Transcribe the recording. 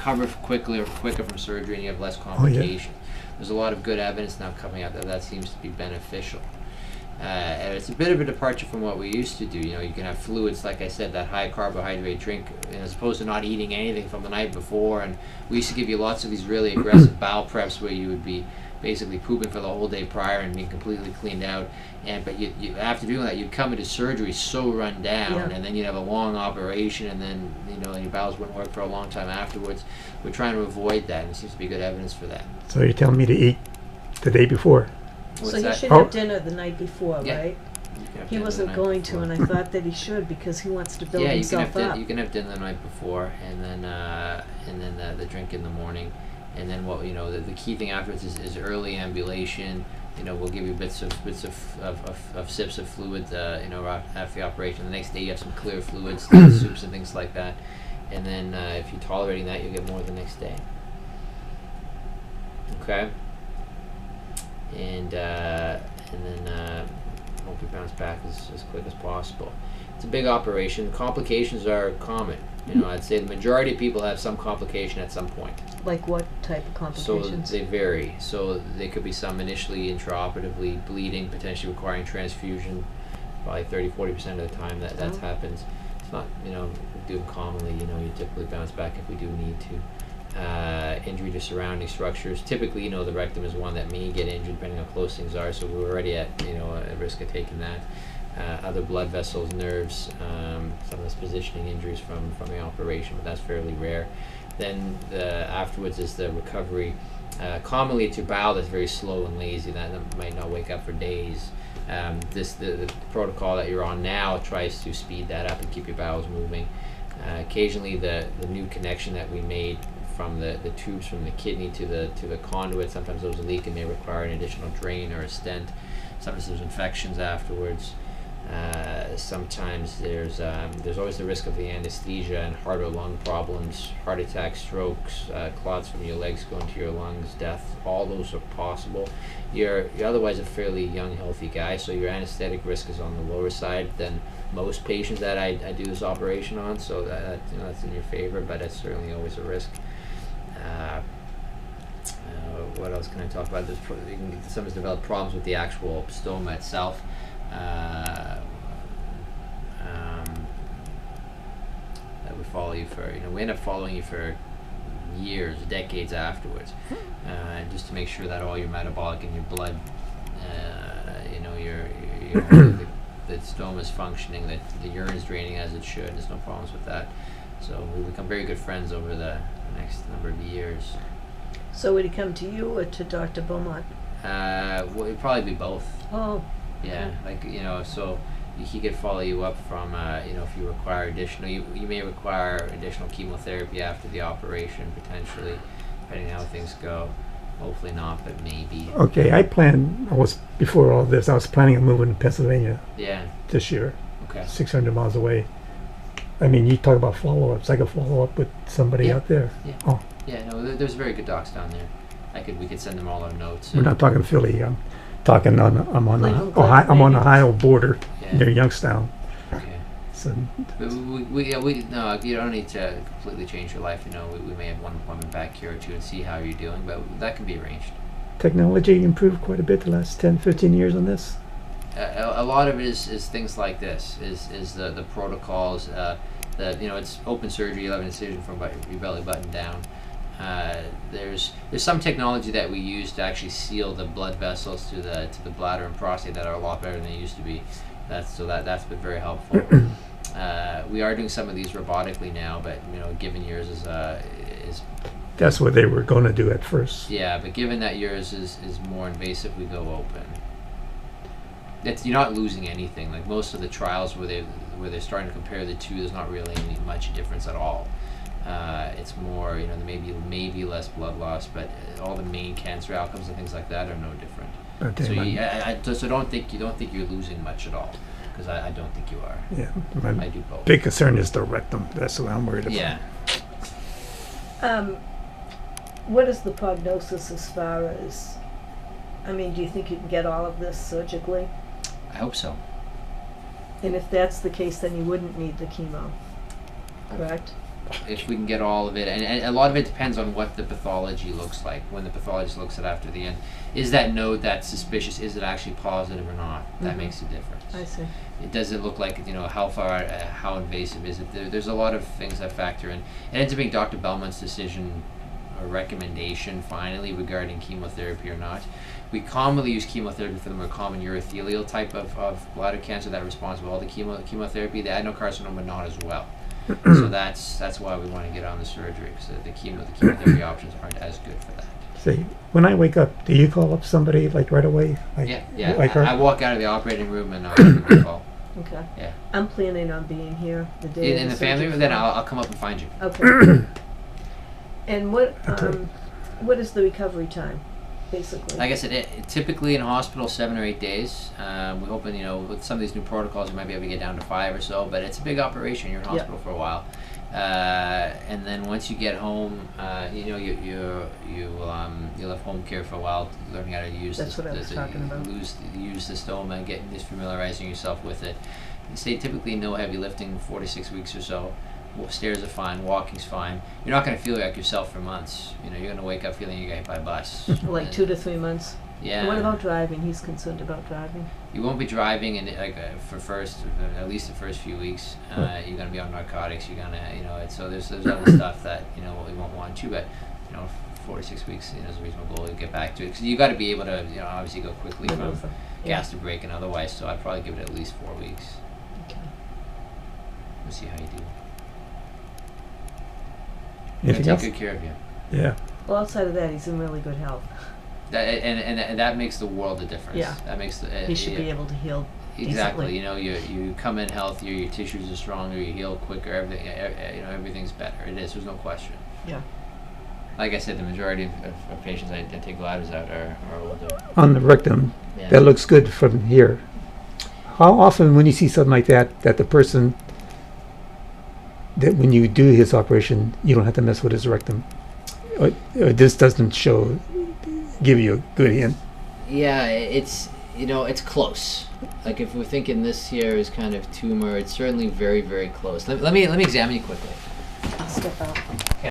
recover quicker from surgery and you have less complications. There's a lot of good evidence now coming out that seems to be beneficial. And it's a bit of a departure from what we used to do. You know, you can have fluids, like I said, that high carbohydrate drink, as opposed to not eating anything from the night before. And we used to give you lots of these really aggressive bowel preps where you would be basically pooping for the whole day prior and being completely cleaned out. But you after doing that, you'd come into surgery so run down, and then you'd have a long operation, and then your bowels wouldn't work for a long time afterwards. We're trying to avoid that, and there seems to be good evidence for that. So you're telling me to eat the day before? So he should have dinner the night before, right? He wasn't going to, and I thought that he should because he wants to build himself up. You can have dinner the night before, and then the drink in the morning, and then the key thing afterwards is early ambulation. We'll give you bits of sips of fluid, after the operation. The next day you have some clear fluids, soups and things like that, and then if you're tolerating that, you'll get more the next day. Okay. And then hope you bounce back as quick as possible. It's a big operation. Complications are common. I'd say the majority of people have some complication at some point. Like what type of complications? So they vary. So there could be some initially intraoperatively bleeding, potentially requiring transfusion. Probably 30-40% of the time that happens. It's not, we do them commonly. You typically bounce back if we do need to. Injury to surrounding structures. Typically, the rectum is one that may get injured depending on how close things are, so we're already at risk of taking that. Other blood vessels, nerves, some of those positioning injuries from the operation, but that's fairly rare. Then afterwards is the recovery. Commonly it's your bowel that's very slow and lazy, that might not wake up for days. The protocol that you're on now tries to speed that up and keep your bowels moving. Occasionally the new connection that we made from the tubes from the kidney to the conduit, sometimes those leak and may require an additional drain or a stent. Sometimes there's infections afterwards. Sometimes there's always the risk of the anesthesia and heart or lung problems, heart attacks, strokes, clots from your legs going to your lungs, death. All those are possible. You're otherwise a fairly young, healthy guy, so your anesthetic risk is on the lower side than most patients that I do this operation on. So that's in your favor, but it's certainly always a risk. What else can I talk about? Some has developed problems with the actual stoma itself. That would follow you for, we end up following you for years, decades afterwards, just to make sure that all your metabolic and your blood, the stoma is functioning, that the urine is draining as it should. There's no problems with that. So we become very good friends over the next number of years. So would he come to you or to Dr. Beaumont? Well, it'd probably be both. Oh. Yeah, so he could follow you up from, if you require additional, you may require additional chemotherapy after the operation, potentially, depending on how things go. Hopefully not, but maybe. Okay, before all this, I was planning on moving to Pennsylvania this year. Okay. 600 miles away. I mean, you talk about follow-ups. I could follow up with somebody out there. Yeah. Oh. Yeah, no, there's very good docs down there. We could send them all our notes. We're not talking Philly. I'm on the Ohio border near Youngstown. Okay. So we you don't need to completely change your life. We may have one appointment back here or two and see how you're doing, but that can be arranged. Technology improved quite a bit the last 10, 15 years on this. A lot of it is things like this. Is the protocols. It's open surgery. You have an incision from your belly button down. There's some technology that we use to actually seal the blood vessels to the bladder and prostate that are a lot better than they used to be. That's been very helpful. We are doing some of these robotically now, but given yours is that's what they were going to do at first. Yeah, but given that yours is more invasive, we go open. You're not losing anything. Like most of the trials where they're starting to compare the two, there's not really much difference at all. It's more, there may be less blood loss, but all the main cancer outcomes and things like that are no different. Okay, So don't think you're losing much at all, because I don't think you are. Yeah, I do both. Big concern is the rectum. That's what I'm worried about. Yeah. What is the prognosis as far as? Do you think you can get all of this surgically? I hope so. And if that's the case, then you wouldn't need the chemo, correct? if we can get all of it, and a lot of it depends on what the pathology looks like. When the pathologist looks at after the end, is that node that's suspicious? Is it actually positive or not? That makes a difference. I see. It does it look like, how far, how invasive is it? There's a lot of things that factor in. It ends up being Dr. Bellman's decision or recommendation finally regarding chemotherapy or not. We commonly use chemotherapy for the more common urothelial type of bladder cancer that responds well to chemotherapy. The adenocarcinoma not as well. So that's why we want to get on the surgery, because the chemotherapy options aren't as good for that. See, when I wake up, do you call up somebody like right away? Yeah. Like her? I walk out of the operating room and I'll give you a call. Okay. Yeah. I'm planning on being here the day In the family room, then I'll come up and find you. Okay. And what is the recovery time, basically? Like I said, it typically in hospital 7 or 8 days. We're hoping, with some of these new protocols, we might be able to get down to 5 or so. But it's a big operation. You're in hospital for a while, and then once you get home, you'll have home care for a while, learning how to use. That's what I was talking about. Use the stoma and getting familiarizing yourself with it. You say typically no heavy lifting, 4 to 6 weeks or so. Stairs are fine, walking's fine. You're not going to feel like yourself for months. You're going to wake up feeling you got hit by a bus. Like 2 to 3 months. Yeah. And what about driving? He's concerned about driving. You won't be driving, and at least the first few weeks. You're going to be on narcotics. You're going to, so there's other stuff that we won't want you, but 4 to 6 weeks is a reasonable goal to get back to it. Because you got to be able to obviously go quickly from gas to brake and otherwise. So I'd probably give it at least 4 weeks. Okay. We'll see how you do. Anything else? Take good care of you. Yeah. Well, outside of that, he's in really good health. And that makes the world a difference. Yeah. That makes He should be able to heal exactly. decently. You come in healthier, your tissues are stronger, you heal quicker. Everything's better. It is. There's no question. Yeah. Like I said, the majority of patients that take bladders out are older. On the rectum, Yeah. that looks good from here. How often, when you see something like that the person, that when you do his operation, you don't have to mess with his rectum? Or this doesn't give you a good hint? Yeah, it's it's close. Like if we're thinking this here is kind of tumor, it's certainly very, very close. Let me examine you quickly. I'll step out.